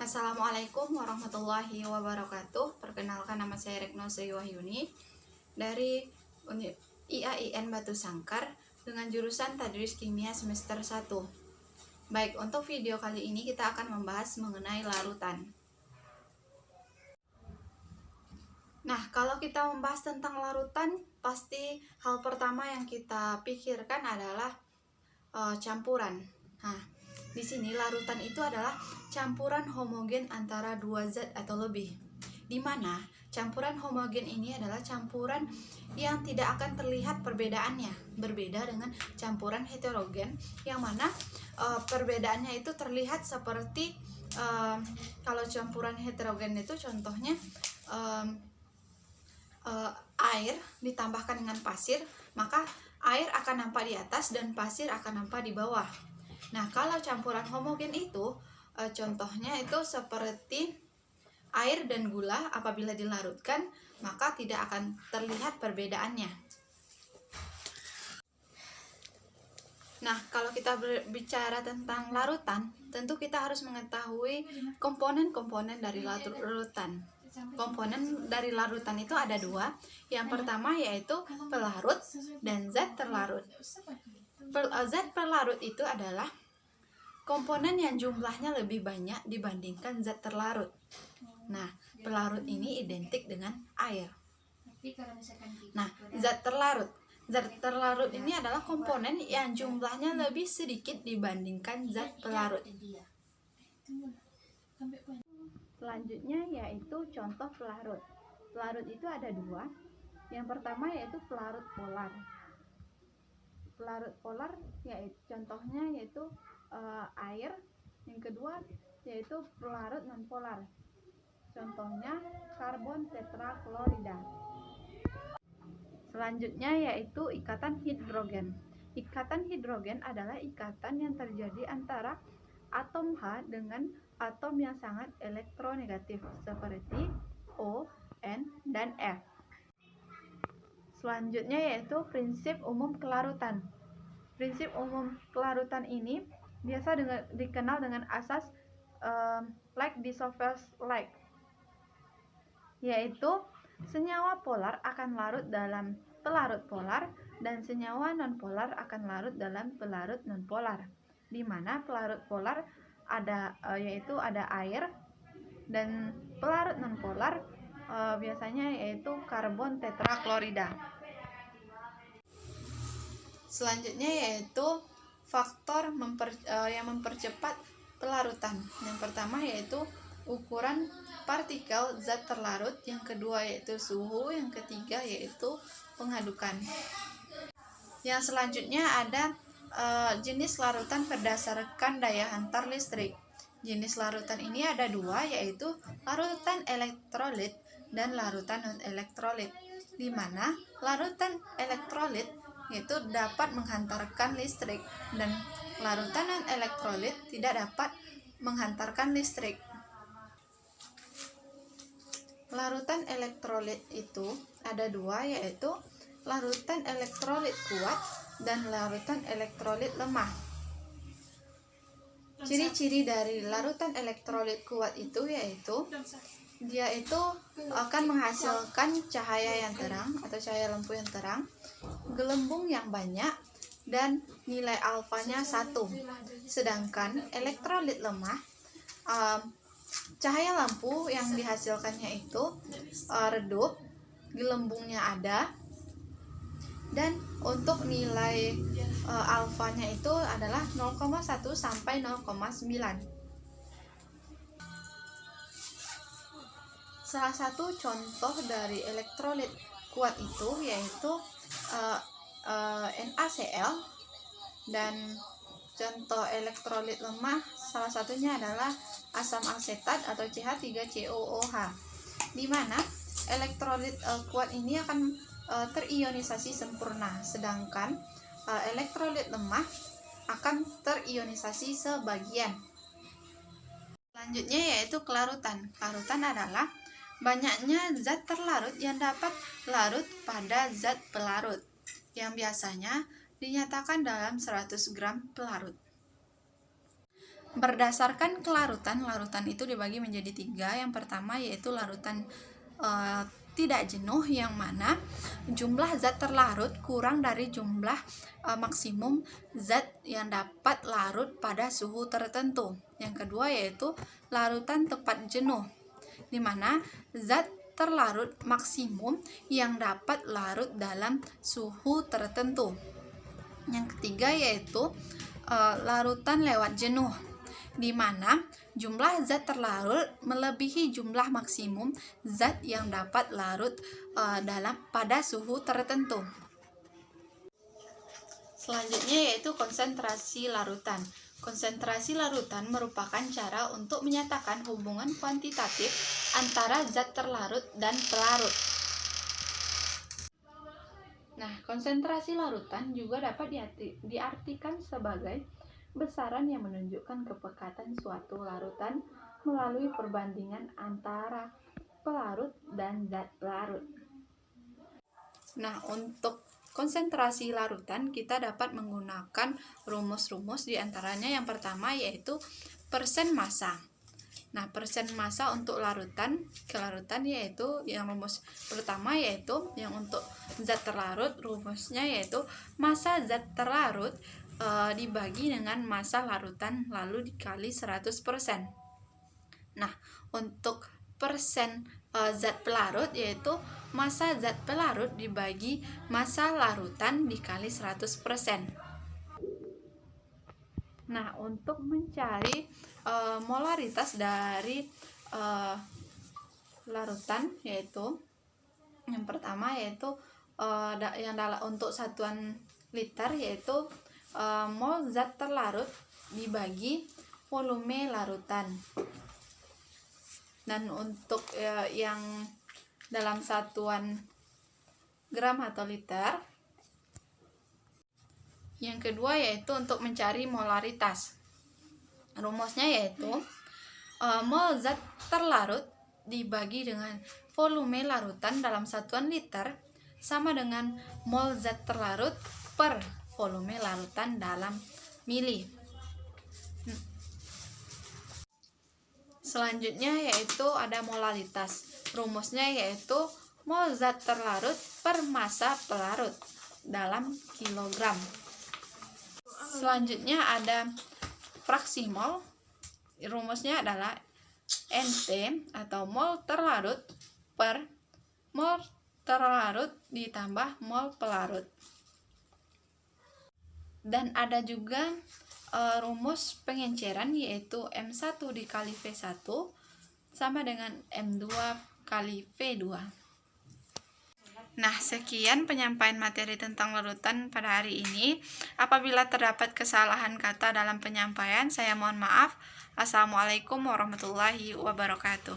Assalamualaikum warahmatullahi wabarakatuh. Perkenalkan, nama saya Retno Sri Wahyuni dari IAIN Batu Sangkar dengan jurusan Tadris Kimia semester 1. Baik, untuk video kali ini kita akan membahas mengenai larutan. Nah, kalau kita membahas tentang larutan, pasti hal pertama yang kita pikirkan adalah campuran. Nah, di sini larutan itu adalah campuran homogen antara dua zat atau lebih, di mana campuran homogen ini adalah campuran yang tidak akan terlihat perbedaannya, berbeda dengan campuran heterogen yang mana perbedaannya itu terlihat seperti kalau campuran heterogen itu contohnya air ditambahkan dengan pasir, maka air akan nampak di atas dan pasir akan nampak di bawah. Nah, kalau campuran homogen itu contohnya itu seperti air dan gula, apabila dilarutkan maka tidak akan terlihat perbedaannya. Nah, kalau kita berbicara tentang larutan, tentu kita harus mengetahui komponen-komponen dari larutan. Komponen dari larutan itu ada dua. Yang pertama yaitu pelarut dan zat terlarut. Zat pelarut itu adalah komponen yang jumlahnya lebih banyak dibandingkan zat terlarut. Nah, pelarut ini identik dengan air. Nah, zat terlarut ini adalah komponen yang jumlahnya lebih sedikit dibandingkan zat pelarut. Selanjutnya yaitu contoh pelarut. Pelarut itu ada dua. Yang pertama yaitu pelarut polar. Pelarut polar yaitu contohnya yaitu air. Yang kedua yaitu pelarut nonpolar. Contohnya karbon tetraklorida. Selanjutnya yaitu ikatan hidrogen. Ikatan hidrogen adalah ikatan yang terjadi antara atom H dengan atom yang sangat elektronegatif seperti O, N, dan F. Selanjutnya yaitu prinsip umum kelarutan. Prinsip umum kelarutan ini biasa dikenal dengan asas like dissolves like, yaitu senyawa polar akan larut dalam pelarut polar dan senyawa nonpolar akan larut dalam pelarut nonpolar, di mana pelarut polar yaitu ada air dan pelarut nonpolar biasanya yaitu karbon tetraklorida. Selanjutnya yaitu faktor yang mempercepat pelarutan. Yang pertama yaitu ukuran partikel zat terlarut, yang kedua yaitu suhu, yang ketiga yaitu pengadukan. Yang selanjutnya ada jenis larutan berdasarkan daya hantar listrik. Jenis larutan ini ada dua, yaitu larutan elektrolit dan larutan non-elektrolit, di mana larutan elektrolit itu dapat menghantarkan listrik dan larutan non-elektrolit tidak dapat menghantarkan listrik. Larutan elektrolit itu ada dua, yaitu larutan elektrolit kuat dan larutan elektrolit lemah. Ciri-ciri dari larutan elektrolit kuat itu yaitu dia itu akan menghasilkan cahaya yang terang atau cahaya lampu yang terang, gelembung yang banyak, dan nilai alfanya 1. Sedangkan elektrolit lemah, cahaya lampu yang dihasilkannya itu redup, gelembungnya ada, dan untuk nilai alfanya itu adalah 0,1 sampai 0,9. Salah satu contoh dari elektrolit kuat itu yaitu NaCl, dan contoh elektrolit lemah salah satunya adalah asam asetat atau CH3COOH, di mana elektrolit kuat ini akan terionisasi sempurna, sedangkan elektrolit lemah akan terionisasi sebagian. Selanjutnya yaitu kelarutan. Kelarutan adalah banyaknya zat terlarut yang dapat larut pada zat pelarut, yang biasanya dinyatakan dalam 100 gram pelarut. Berdasarkan kelarutan, larutan itu dibagi menjadi 3. Yang pertama yaitu larutan tidak jenuh, yang mana jumlah zat terlarut kurang dari jumlah maksimum zat yang dapat larut pada suhu tertentu. Yang kedua yaitu larutan tepat jenuh, di mana zat terlarut maksimum yang dapat larut dalam suhu tertentu. Yang ketiga yaitu larutan lewat jenuh, di mana jumlah zat terlarut melebihi jumlah maksimum zat yang dapat larut pada suhu tertentu. Selanjutnya yaitu konsentrasi larutan. Konsentrasi larutan merupakan cara untuk menyatakan hubungan kuantitatif antara zat terlarut dan pelarut. Nah, konsentrasi larutan juga dapat diartikan sebagai besaran yang menunjukkan kepekatan suatu larutan melalui perbandingan antara pelarut dan zat larut. Nah, untuk konsentrasi larutan kita dapat menggunakan rumus-rumus, diantaranya yang pertama yaitu persen massa. Nah, persen massa untuk kelarutan yaitu yang rumus pertama yaitu yang untuk zat terlarut, rumusnya yaitu massa zat terlarut dibagi dengan massa larutan lalu dikali 100%. Nah, untuk persen zat pelarut yaitu massa zat pelarut dibagi massa larutan dikali 100%. Nah, untuk mencari molaritas dari larutan yaitu yang pertama yaitu untuk satuan liter yaitu mol zat terlarut dibagi volume larutan. Dan untuk yang dalam satuan gram atau liter, yang kedua yaitu untuk mencari molaritas. Rumusnya yaitu mol zat terlarut dibagi dengan volume larutan dalam satuan liter sama dengan mol zat terlarut per volume larutan dalam mili. Selanjutnya yaitu ada molaritas. Rumusnya yaitu mol zat terlarut per massa pelarut dalam kilogram. Selanjutnya ada fraksi mol. Rumusnya adalah NT atau mol terlarut per mol terlarut ditambah mol pelarut. Dan ada juga rumus pengenceran yaitu M1 dikali V1 sama dengan M2 kali V2. Nah, sekian penyampaian materi tentang larutan pada hari ini. Apabila terdapat kesalahan kata dalam penyampaian, saya mohon maaf. Assalamualaikum warahmatullahi wabarakatuh.